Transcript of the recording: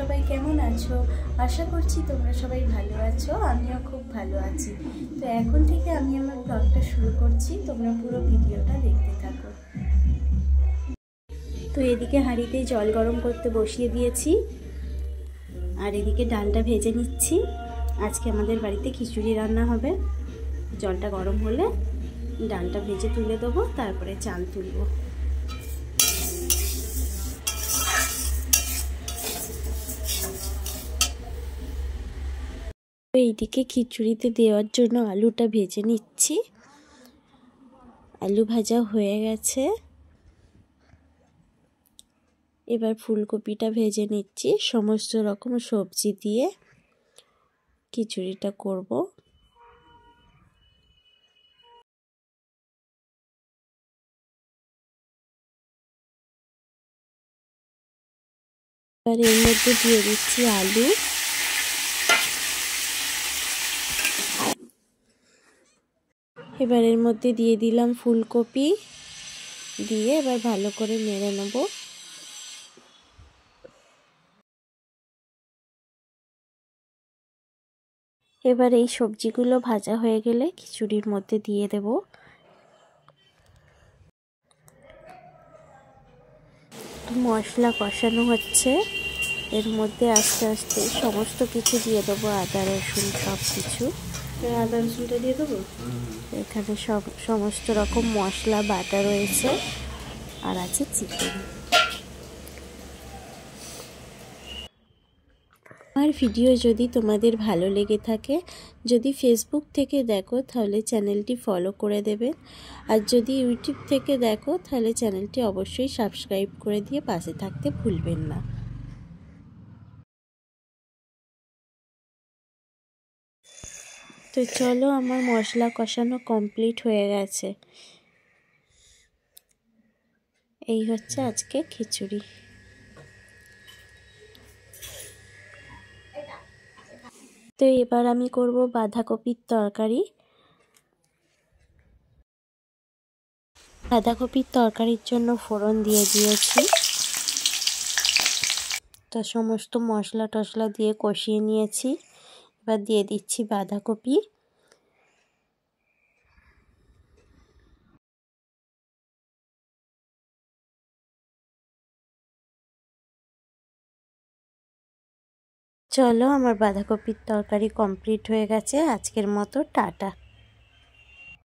সবাই কেমন আছো? আশা করছি তোমরা সবাই ভালো আছো, আমিও খুব ভালো আছি। তো এখন থেকে আমি আমার ব্লগটা শুরু করছি, তোমরা পুরো ভিডিওটা দেখতে থাকো। তো এদিকে হাঁড়িতে জল গরম করতে বসিয়ে দিয়েছি, আর এদিকে ডালটা ভেজে নিচ্ছি। আজকে আমাদের বাড়িতে খিচুড়ি রান্না হবে। জলটা গরম হলে ডালটা ভেজে তুলে দেবো, তারপরে চাল তুলবো। এইদিকে খিচুড়িতে দেওয়ার জন্য আলুটা ভেজে নিচ্ছি। আলু ভাজা হয়ে গেছে, এবার ফুলকপিটা ভেজে নিচ্ছি। সমস্ত রকম সবজি দিয়ে খিচুড়িটা করব। এবার এর মধ্যে দিয়ে দিচ্ছি আলু, এবার এর মধ্যে দিয়ে দিলাম ফুলকপি, দিয়ে এবার ভালো করে নেড়ে নেব। এবার এই সবজিগুলো ভাজা হয়ে গেলে খিচুড়ির মধ্যে দিয়ে দেব। মশলা কষানো হচ্ছে, এর মধ্যে আস্তে আস্তে সমস্ত কিছু দিয়ে দেবো, আদা রসুন সব কিছু। আদা রসুনটা দিয়ে দেবো। এখানে সমস্ত রকম মশলা বাটা রয়েছে, আর আছে চিকেন। আমার ভিডিও যদি তোমাদের ভালো লেগে থাকে, যদি ফেসবুক থেকে দেখো তাহলে চ্যানেলটি ফলো করে দেবে, আর যদি ইউটিউব থেকে দেখো তাহলে চ্যানেলটি অবশ্যই সাবস্ক্রাইব করে দিয়ে পাশে থাকতে ভুলবেন না। তো চলো, আমার মশলা কষানো কমপ্লিট হয়ে গেছে। এই হচ্ছে আজকে খিচুড়ি। তো এবার আমি করব বাঁধাকপির তরকারি। বাঁধাকপির তরকারির জন্য ফোড়ন দিয়ে দিয়েছি। তো সমস্ত মশলা টশলা দিয়ে কষিয়ে নিয়েছি, এবার দিয়ে দিচ্ছি বাঁধাকপি। চলো, আমার বাঁধাকপির তরকারি কমপ্লিট হয়ে গেছে। আজকের মতো টাটা।